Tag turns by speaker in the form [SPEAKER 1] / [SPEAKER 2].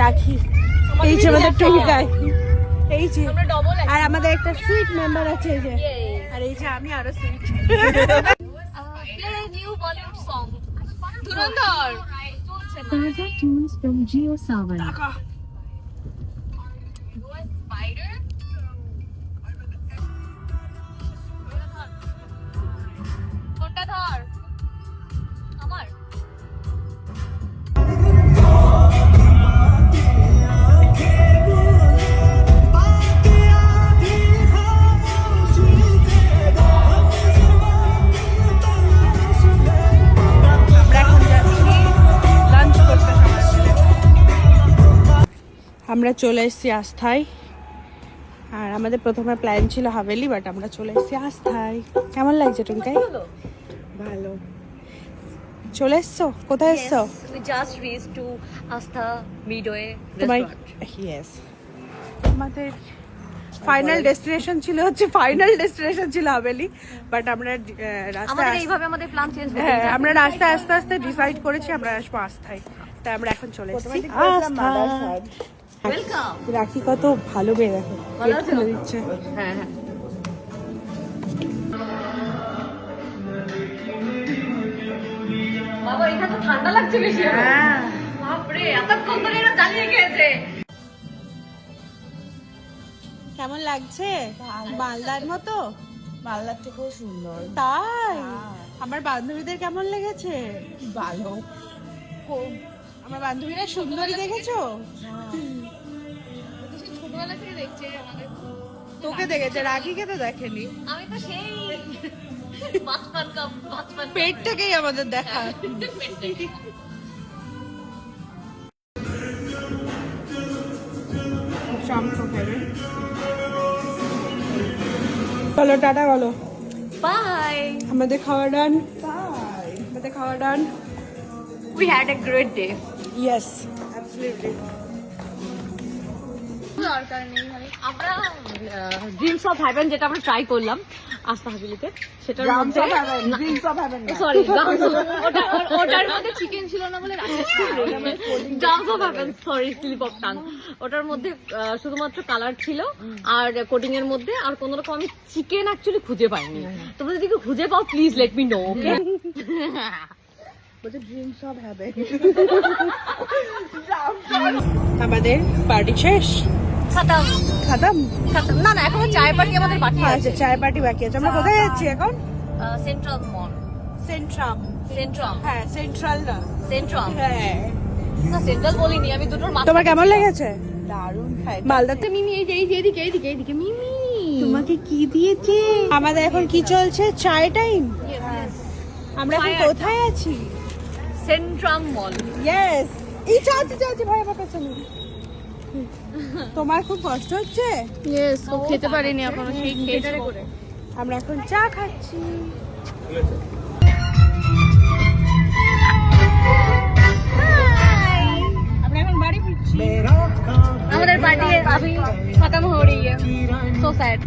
[SPEAKER 1] রাখি এই যে আমাদের টুইকাই, এই যে আর আমাদের একটা সুইট মেম্বার আছে এই যে, আর এই যে আমি আরো sweet.
[SPEAKER 2] New Bollywood song Dhurandhar
[SPEAKER 3] Taza tunes from Geo Sawan.
[SPEAKER 2] কোনটা ধর আমার
[SPEAKER 1] আমরা চলে এসেছি আস্থায়, আর আমাদের প্রথমে প্ল্যান ছিল হাভেলি, বাট আমরা চলে এসেছি আস্থায়। কেমন লাগছে টুনকাই? ভালো। চলে এসছো? কোথায় এসছো?
[SPEAKER 2] we just reached to Astha Midway
[SPEAKER 1] তোমার
[SPEAKER 2] restaurant.
[SPEAKER 1] ইয়েস, আমাদের ফাইনাল ডেস্টিনেশন ছিল হাভেলি, বাট আমরা
[SPEAKER 2] আমাদের এইভাবে আমাদের প্ল্যান চেঞ্জ হয়ে যায়।
[SPEAKER 1] আমরা রাস্তায় আস্তে আস্তে ডিসাইড করেছি আমরা আসবো আস্থায়, তাই আমরা এখন চলে এসেছি আস্থায়।
[SPEAKER 2] ওয়েলকাম।
[SPEAKER 1] রাখি কত ভালো বেয়ে দেখো,
[SPEAKER 2] ভালো
[SPEAKER 1] গেট
[SPEAKER 2] আছে?
[SPEAKER 1] খুলে দিচ্ছে।
[SPEAKER 2] হ্যাঁ হ্যাঁ বাবা এখানে তো ঠান্ডা লাগছে বেশি।
[SPEAKER 1] হ্যাঁ,
[SPEAKER 2] বাপরে এতক্ষণ ধরে এরা জ্বালিয়ে খেয়েছে।
[SPEAKER 1] কেমন লাগছে? মালদার মতো?
[SPEAKER 4] মালদার থেকেও সুন্দর।
[SPEAKER 1] তাই? আমার বান্ধবীদের কেমন লেগেছে?
[SPEAKER 4] ভালো।
[SPEAKER 1] আমার বান্ধবীরা সুন্দরী দেখেছো?
[SPEAKER 2] ছোটবেলা থেকে দেখছে আমাদের।
[SPEAKER 1] তোকে দেখেছে, রাখিকে তো দেখেনি।
[SPEAKER 2] আমি তো সেই বাচপান কা বাচপান
[SPEAKER 1] পেট থেকেই আমাদের দেখা। চলো টাটা বলো।
[SPEAKER 2] বাই।
[SPEAKER 1] আমাদের খাওয়া ডান।
[SPEAKER 2] We had a great day.
[SPEAKER 1] Yes, absolutely.
[SPEAKER 2] আমরা ড্রিমস অফ হেভেন যেটা আমরা ট্রাই করলাম আস্থা হাভেলিতে, সেটার মধ্যে সরি ওটার মধ্যে চিকেন ছিল না বলে drums of heaven, sorry slip of tongue. ওটার মধ্যে শুধুমাত্র কালার ছিল আর কোটিং এর মধ্যে, আর কোন রকম আমি চিকেন অ্যাকচুয়ালি খুঁজে পাইনি। তোমরা যদি খুঁজে পাও প্লিজ লেট মি নো, ওকে?
[SPEAKER 1] আমাদের পার্টি শেষ,
[SPEAKER 2] খতম
[SPEAKER 1] খাতাম।
[SPEAKER 2] খতম। না না এখনো চায় পার্টি আমাদের বাকি আছে।
[SPEAKER 1] আচ্ছা, চায় পার্টি বাকি আছে। আমরা কোথায় যাচ্ছি এখন?
[SPEAKER 2] সেন্ট্রাল মল।
[SPEAKER 1] সেন্ট্রাম।
[SPEAKER 2] সেন্ট্রাম
[SPEAKER 1] হ্যাঁ, সেন্ট্রাল না।
[SPEAKER 2] সেন্ট্রাম
[SPEAKER 1] হ্যাঁ।
[SPEAKER 2] না সেন্ট্রাল বলিনি আমি, দুটোর মাঝে।
[SPEAKER 1] তোমার কেমন লেগেছে?
[SPEAKER 4] দারুণ খাই।
[SPEAKER 1] মালদাতে
[SPEAKER 2] মিমি এই যে এইদিকে মিমি
[SPEAKER 1] তোমাকে কি দিয়েছে? আমাদের এখন কি চলছে? চায় টাইম। আমরা এখন
[SPEAKER 2] চায়
[SPEAKER 1] কোথায় আছি?
[SPEAKER 2] সেন্ট্রাম মল।
[SPEAKER 1] ইয়েস, এই চাচি ভাই আমার পেছনে। তোমার খুব কষ্ট হচ্ছে?
[SPEAKER 2] ইয়েস ও খেতে পারিনি এখনো, সেই খেয়ে করে।
[SPEAKER 1] আমরা এখন চা খাচ্ছি। আমরা এখন বাড়ি ফিরছি।
[SPEAKER 2] আমাদের পার্টি अभी खत्म हो रही है, so sad।